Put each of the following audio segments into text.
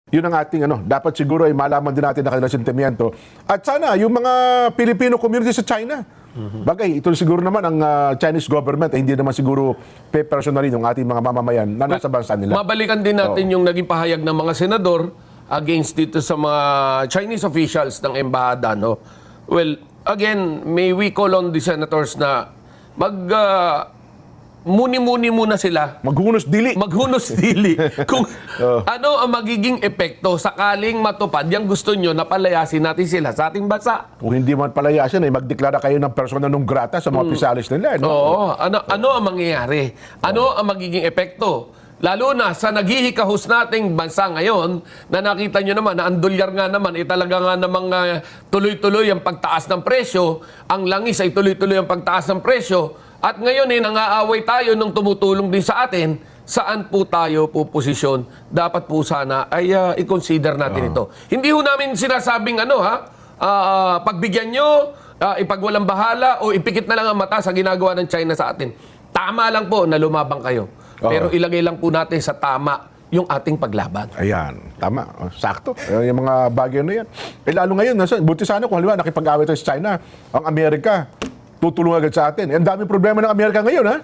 Yun ang ating dapat siguro ay malaman din natin na kanilang sentimiento. At sana yung mga Filipino community sa China. Bagay, ito siguro naman ang Chinese government hindi naman siguro pe-personally ng ating mga mamamayan na nasa bansa nila. Mabalikan din natin yung naging pahayag ng mga senador against dito sa mga Chinese officials ng embahada, no? Well, again, may we call on the senators na muni-muni muna sila. Maghunos dili. Maghunos dili. Kung ano ang magiging epekto sakaling matupad yung gusto nyo na palayasin natin sila sa ating bansa. Kung hindi man palayasin, ay magdeklara kayo ng persona non grata sa mga opisyalis nila. No? Oo. Ano ang mangyayari? Ano ang magiging epekto? Lalo na sa naghihikahos nating bansa ngayon, na nakita nyo naman, na ang dolyar nga naman, talaga nga namang tuloy-tuloy ang pagtaas ng presyo, ang langis ay tuloy-tuloy ang pagtaas ng presyo, at ngayon nangaaway tayo nung tumutulong din sa atin, saan po tayo po posisyon? Dapat po sana ay i-consider natin ito. Hindi ho namin sinasabing pagbigyan nyo, ipagwalang bahala, o ipikit na lang ang mata sa ginagawa ng China sa atin. Tama lang po na lumabang kayo. Pero ilagay lang po natin sa tama yung ating paglaban. Ayan, tama. Sakto. Yung mga bagay na yan. Lalo ngayon, buti sana kung halimbawa nakipag-away tayo sa China, ang Amerika, tutulong agad sa atin. Ang daming problema ng Amerika ngayon, ha?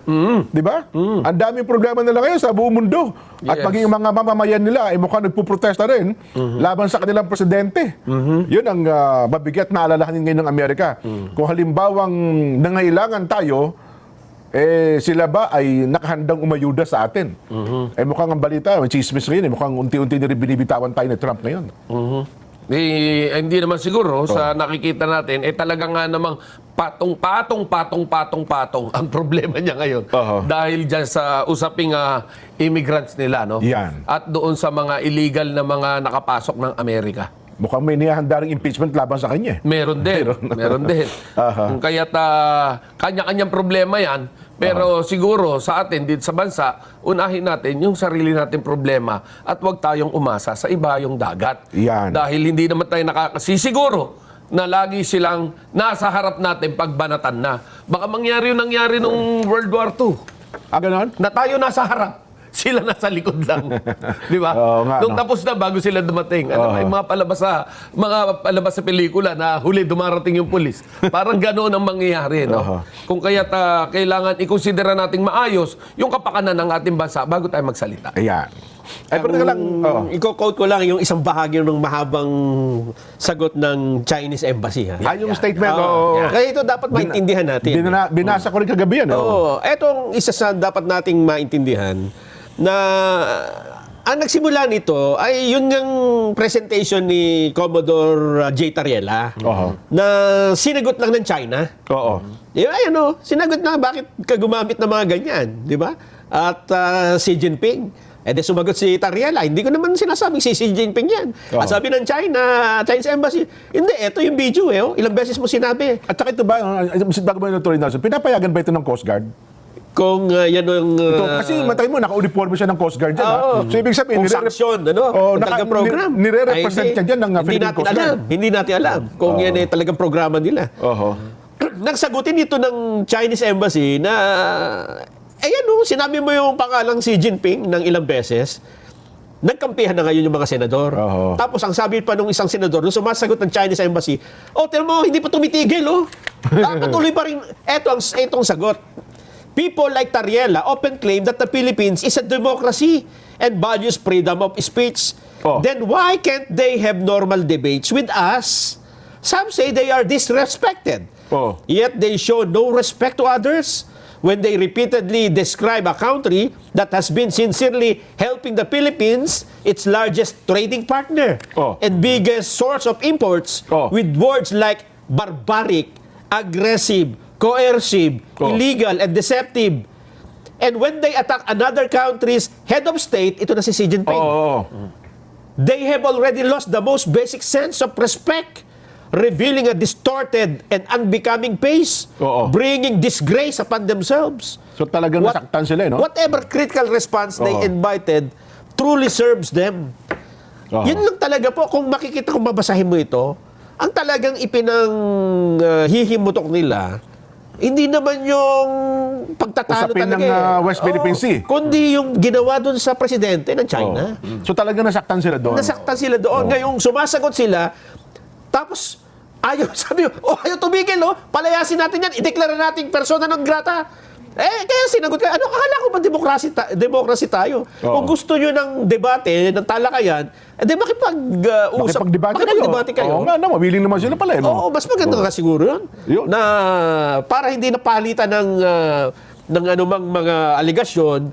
Di ba? Ang daming problema nila ngayon sa buong mundo. At maging mga mamamayan nila ay mukhang nagpuprotesta rin laban sa kanilang presidente. Yun ang mabigat na alalahanin ngayon ng Amerika. Kung halimbawang nangailangan tayo, sila ba ay nakahandang umayuda sa atin? Mukhang ang balita, chismis ngayon, mukhang unti-unti na rin binibitawan tayo ni Trump ngayon. Hindi naman siguro sa nakikita natin, talaga nga namang patong ang problema niya ngayon. Dahil dyan sa usaping immigrants nila, no? Yan. At doon sa mga illegal na mga nakapasok ng Amerika. Mukhang may nihahanda ring impeachment laban sa kanya. Meron din. Meron din. Kung kaya't kanya-kanyang problema yan, pero siguro sa atin, dito sa bansa, unahin natin yung sarili natin problema at huwag tayong umasa sa iba yung dagat. Yan. Dahil hindi naman tayo nakakasisiguro na lagi silang nasa harap natin pagbanatan na. Baka mangyari yung nangyari nung World War II. Ganon? Na tayo nasa harap. Sila nasa likod lang. Di ba? Nung tapos na, bago sila dumating. May mga palabas sa pelikula na huli dumarating yung pulis. Parang ganoon ang mangyayari. No? Kung kaya't kailangan i-considera nating maayos yung kapakanan ng ating bansa bago tayo magsalita. Ayan. Pero lang, i-quote ko lang yung isang bahagi ng mahabang sagot ng Chinese Embassy. yung statement. Kaya ito dapat maintindihan natin. Binasa ko rin kagabi yan. Etong isa sa dapat nating maintindihan na ang nagsimula nito ay yun yung presentation ni Commodore J. Tariela na sinagot lang ng China. Sinagot na bakit ka gumamit ng mga ganyan, di ba? At Xi Jinping, sumagot si Tariela, hindi ko naman sinasabing si Xi Jinping yan. At sabi ng Chinese Embassy, hindi, ito yung video ilang beses mo sinabi. At saka ito ba, bago ba yung Nelson, pinapayagan ba ito ng Coast Guard? Kung yan yung... kasi matay mo, naka-uniforme siya ng Coast Guard dyan. So, ibig sabihin, kung sanksyon, talagang program. Nire-represent ka dyan ng Philippine Coast Guard. Hindi natin alam kung yan talagang programa nila. Nagsagutin ito ng Chinese Embassy na, sinabi mo yung pangalang Xi Jinping ng ilang beses, nagkampihan na ngayon yung mga senador. Tapos ang sabi pa nung isang senador, nung sumasagot ng Chinese Embassy, tignan mo, hindi pa tumitigil, patuloy pa rin. Etong sagot. People like Tariela often claim that the Philippines is a democracy and values freedom of speech. Then why can't they have normal debates with us? Some say they are disrespected. Yet they show no respect to others when they repeatedly describe a country that has been sincerely helping the Philippines, its largest trading partner and biggest source of imports, with words like barbaric, aggressive, coercive, illegal, and deceptive. And when they attack another country's head of state, ito na si Xi Jinping, they have already lost the most basic sense of respect, revealing a distorted and unbecoming pace, bringing disgrace upon themselves. So talagang nasaktan sila, no? Whatever critical response they invited truly serves them. Yun lang talaga po, kung makikita, kung babasahin mo ito, ang talagang ipinang hihimutok nila Hindi naman yung pagtatalo Usapin talaga ng, West Philippine Sea. Kundi yung ginawa doon sa presidente ng China. So talaga nasaktan sila doon. Nasaktan sila doon. Ngayong sumasagot sila, tapos ayaw, sabi, ayaw tumigil, palayasin natin yan, ideklara nating persona non grata. Kaya sinagot ka, akala ko ba democracy tayo? Oo. Kung gusto nyo ng debate, ng talakayan, makipag-usap. Makipagdebate kayo. Oo nga, willing naman sila pala. Oo, mas maganda ka siguro yun. Yun. Na para hindi napalitan ng anumang mga aligasyon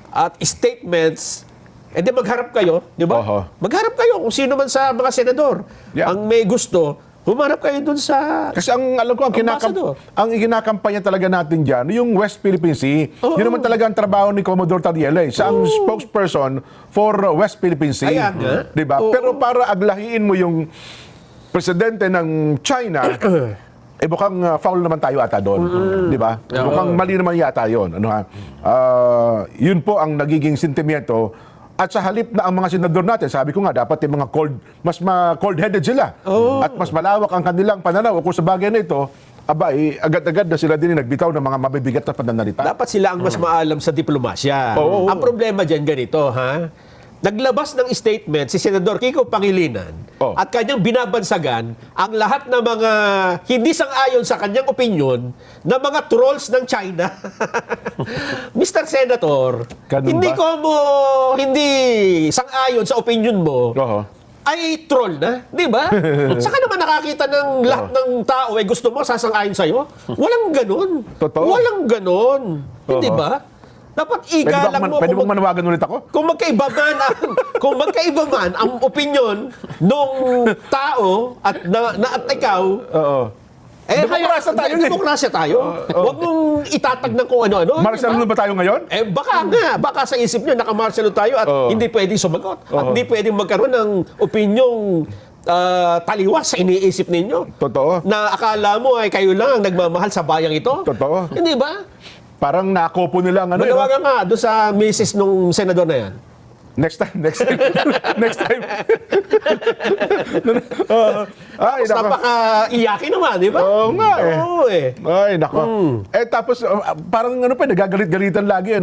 at statements, di magharap kayo, di ba? Oho. Magharap kayo kung sino man sa mga senador. Yeah. Ang may gusto, humarap kayo dun sa... Kasi alam ko, ang kinakampanya talaga natin dyan, yung West Philippine Sea, yun naman talaga ang trabaho ni Commodore Tariela. Siya ang spokesperson for West Philippine Sea. Ayan nga. Diba? Pero para aglahiin mo yung presidente ng China, mukhang foul naman tayo ata doon. Diba? Mukhang mali naman yata yun. Yun po ang nagiging sentimiento. At sa halip na ang mga senador natin, sabi ko nga, dapat yung mga mas cold-headed sila. At mas malawak ang kanilang pananaw. Kung sa bagay na ito, agad-agad na sila din nagbitaw ng mga mabibigat na pananalita. Dapat sila ang mas maalam sa diplomasya. Oo. Ang problema dyan ganito, ha? Naglabas ng statement si Senador Kiko Pangilinan at kanyang binabansagan ang lahat ng mga hindi sang-ayon sa kanyang opinion na mga trolls ng China. Mr. Senator, Ganun hindi sang-ayon sa opinion mo, Oo. ay troll na, di ba? Saka naman nakakita ng lahat ng tao, gusto mo sasang-ayon sa'yo? Walang ganun. Totoo. Walang ganun. Hindi ba? Dapat igalang mo. Pwede bang manawagan ulit ako? Kung magkaiba man ang opinion nung tao at ikaw, Oo. Demokrasya tayo. Demokrasya tayo. Huwag mong itatag ng kung ano-ano. Martial law ba tayo ngayon? Baka sa isip nyo, naka-martial law tayo at hindi pwedeng sumagot. At hindi pwedeng magkaroon ng opinyong taliwas sa iniisip ninyo. Totoo. Na akala mo ay kayo lang ang nagmamahal sa bayang ito. Totoo. Hindi ba? Parang nakopo nila ang Manawagan ka doon sa misis nung senador na yan. Next time. Next time. Tapos napaka-iyakin naman, di ba? Oo nga eh. Oo eh. Ay, nako. Tapos parang nagagalit-galitan lagi.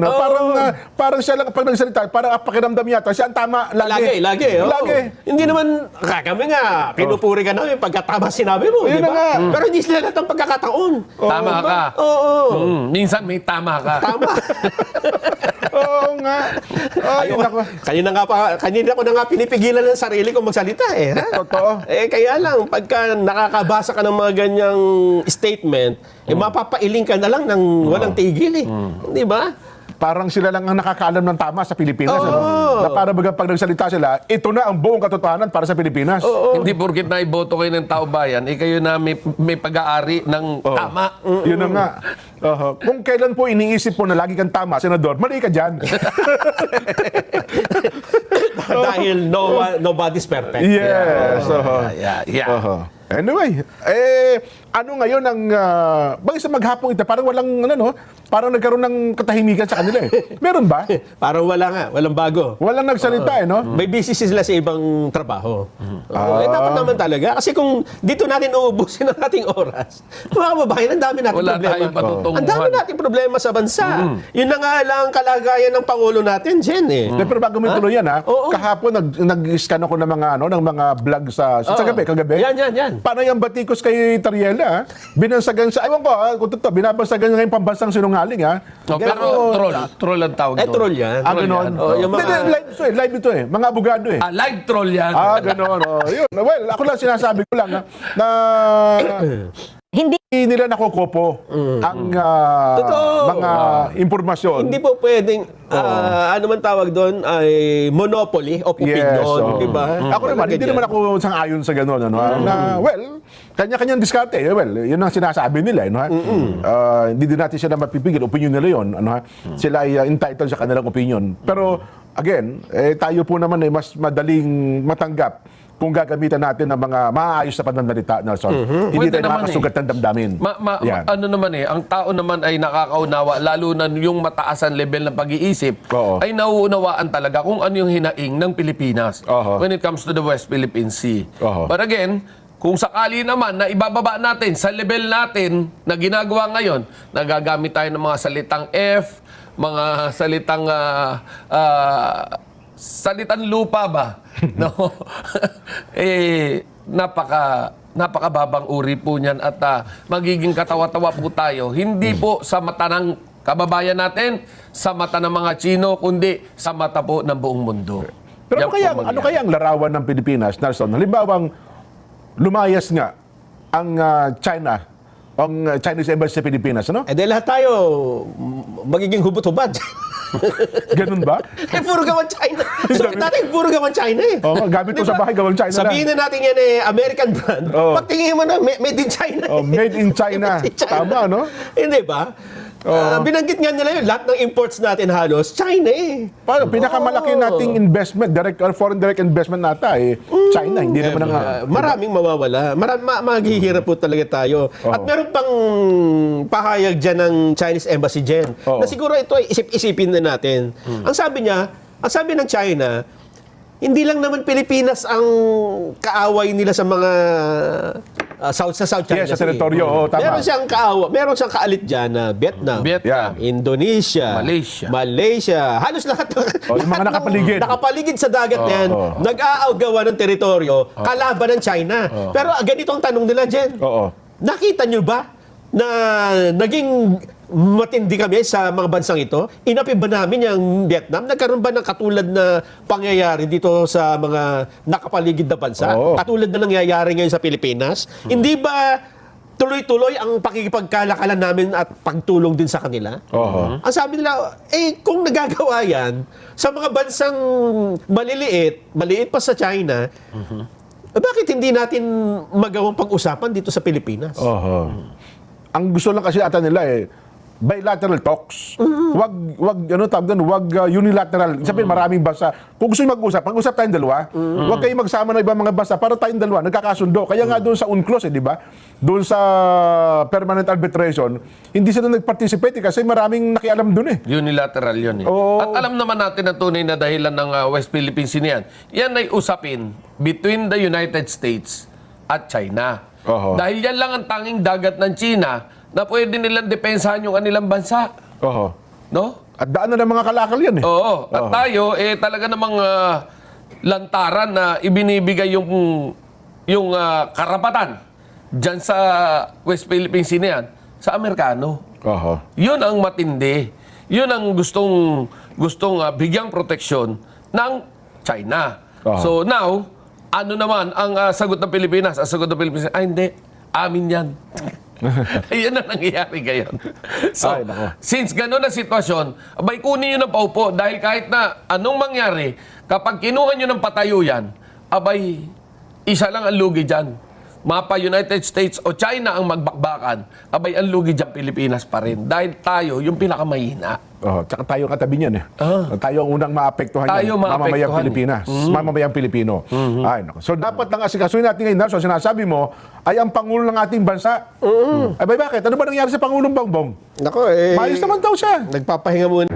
Parang siya lang, pag nagsalita, parang pakiramdam yata, siya ang tama lagi. Lagi. Oo. Lagi. Hindi naman, kami nga, pinupuri ka namin pagka tama sinabi mo, di Yun na nga. ba? Pero hindi sila lahat ng pagkakataon. Tama ka. Oo. Minsan may tama ka. Tama. Oo nga. Ay, nako. Kanina ko na nga pinipigilan ng sarili kong magsalita eh. Ha? Totoo. Kaya lang, pagka nakakabasa ka ng mga ganyang statement, mapapailing ka na lang ng walang tigil eh. Di ba? Parang sila lang ang nakakaalam ng tama sa Pilipinas. Na para baga pag nagsalita sila, ito na ang buong katotohanan para sa Pilipinas. Hindi porket na iboto kayo ng tao bayan, kayo na may pag-aari ng tama. Yun na nga. Kung kailan po iniisip po na lagi kang tama, Senador, mali ka dyan. Dahil nobody's perfect. Yes. Yeah. Anyway, ano ngayon ang bang sa maghapong ito, parang parang nagkaroon ng katahimikan sa kanila eh. Meron ba? Parang walang bago. Walang nagsalita no? May busy sila sa ibang trabaho. Dapat naman talaga. Kasi kung dito natin uubusin ang ating oras, mga kababayan, ang dami natin Wala problema. tayong patutunguhan. Ang dami nating problema sa bansa. Yun na nga lang ang kalagayan ng Pangulo natin, Jen eh. Pero bago mo ituloy yan Oo. kahapon nag-scan ako ng mga vlog sa kagabi. Yan. Paano yung batikos kay Tariela, binansagan sa, ewan ko, kung totoo, binabansagan niya yung pambansang sinungaling, Pero troll ang tawag doon. Troll yan. Ganon. Yung mga- Live ito eh. Mga abogado eh. Live troll yan. Ganon. Yun. Well, ako lang sinasabi ko lang na Hindi nila nakokopo ang Totoo. mga impormasyon. Hindi po pwedeng, ano man tawag doon, ay monopoly of opinion, di ba? Ako naman, hindi naman ako sang-ayon sa gano'n. Na, well, kanya-kanyang diskarte. Well, yun ang sinasabi nila. Hindi din natin sila mapipigil. Opinion nila yun. Sila ay entitled sa kanilang opinion. Pero, again, tayo po naman ay mas madaling matanggap kung gagamitan natin ng mga maayos na pananalita, Nelson. Hindi Pwede tayo naman makakasugat ng damdamin. Yan. Ano naman ang tao naman ay nakakaunawa, lalo na yung mataasan level ng pag-iisip, Oo. ay nauunawaan talaga kung ano yung hinaing ng Pilipinas Oho. when it comes to the West Philippine Sea. Oho. But again, kung sakali naman na ibababa natin sa level natin na ginagawa ngayon, nagagamit tayo ng mga salitang F, mga salitang salitang lupa ba? No? Napakababang uri po niyan at magiging katawa-tawa po tayo. Hindi po sa mata ng kababayan natin, sa mata ng mga Chino, kundi sa mata po ng buong mundo. Pero Yan po ano mangyayari. kaya ang larawan ng Pilipinas, Nelson? Halimbawa, lumayas nga ang China, ang Chinese Embassy sa Pilipinas, ano? Eh, dahil lahat tayo magiging hubot-hubad. Ganun ba? Eh, puro gawan China. So, natin puro gawan China eh. Oo, gamit ko sa bahay, gawang China Sabihin na natin yan American brand. Oo. Pagtingin mo na, made in China. Oh, made in China. Made in China. Tama, no? Hindi ba? Binanggit nga nila yun, lahat ng imports natin halos, China eh. Paano? Pinakamalaki nating investment, direct or foreign direct investment nata China. Hindi naman ang... Maraming mawawala. Maghihirap po talaga tayo. At meron pang pahayag dyan ng Chinese Embassy dyan. Oo. Na siguro ito ay isip-isipin na natin. Ang sabi ng China, hindi lang naman Pilipinas ang kaaway nila sa mga South China Yes, sa Sea. teritoryo. Oo, tama. Meron siyang kaalit dyan na Vietnam, Vietnam. Indonesia, Malaysia. Halos lahat Yung mga nakapaligid. nakapaligid sa dagat na yan, nag-aagawa ng teritoryo, kalaban ng China. Pero ganito ang tanong nila, Jen. Oo. Nakita nyo ba na naging matindi kami sa mga bansang ito? Inapi ba namin yung Vietnam? Nagkaroon ba ng katulad na pangyayari dito sa mga nakapaligid na bansa? Oo. Katulad na nangyayari ngayon sa Pilipinas? Hindi ba tuloy-tuloy ang pakikipagkalakalan namin at pagtulong din sa kanila? Oo. Ang sabi nila, kung nagagawa yan sa mga bansang maliit pa sa China, bakit hindi natin magawang pag-usapan dito sa Pilipinas? Oo. Ang gusto lang kasi ata nila bilateral talks. Wag tawag doon, wag unilateral. Sabihin maraming bansa. Kung gusto niyo mag-usap, mag-usap tayong dalawa. Wag kayong magsama ng ibang mga bansa para tayong dalawa nagkakasundo. Kaya nga doon sa UNCLOS, di ba? Doon sa permanent arbitration, hindi sila nag-participate kasi maraming nakialam doon Unilateral yun eh. Oo. At alam naman natin ang tunay na dahilan ng West Philippine Sea na yan. Yan ay usapin between the United States at China. Oo. Dahil yan lang ang tanging dagat ng China na pwede nilang depensahan yung kanilang bansa. Oo. No? At daan na ng mga kalakal yan Oo. At tayo, talaga namang lantaran na ibinibigay yung karapatan dyan sa West Philippine Sea na yan sa Amerikano. Oo. Yun ang matindi. Yun ang gustong bigyang proteksyon ng China. So now, ano naman ang sagot ng Pilipinas? Ang sagot ng Pilipinas, hindi. Amin yan. Ayan na nangyayari ngayon. So, Ay, nako. since gano'n na sitwasyon, abay kunin nyo ng paupo dahil kahit na anong mangyari, kapag kinuha nyo ng patayo yan, abay, isa lang ang lugi dyan. Mapa United States o China ang magbakbakan, abay ang lugi dyan Pilipinas pa rin. Dahil tayo yung pinakamahina. Tsaka tayo ang katabi niyan Tayo ang unang maapektuhan Tayo niyan. maapektuhan Mamamayang Pilipinas. Mamamayang Pilipino. Ay, nako. So dapat lang asikasuhin natin ngayon, Nelson, sinasabi mo, ay ang Pangulo ng ating bansa. Ay, bakit? Ano ba nangyari sa Pangulong Bongbong? Nako, Maayos naman daw siya. nagpapahinga muna.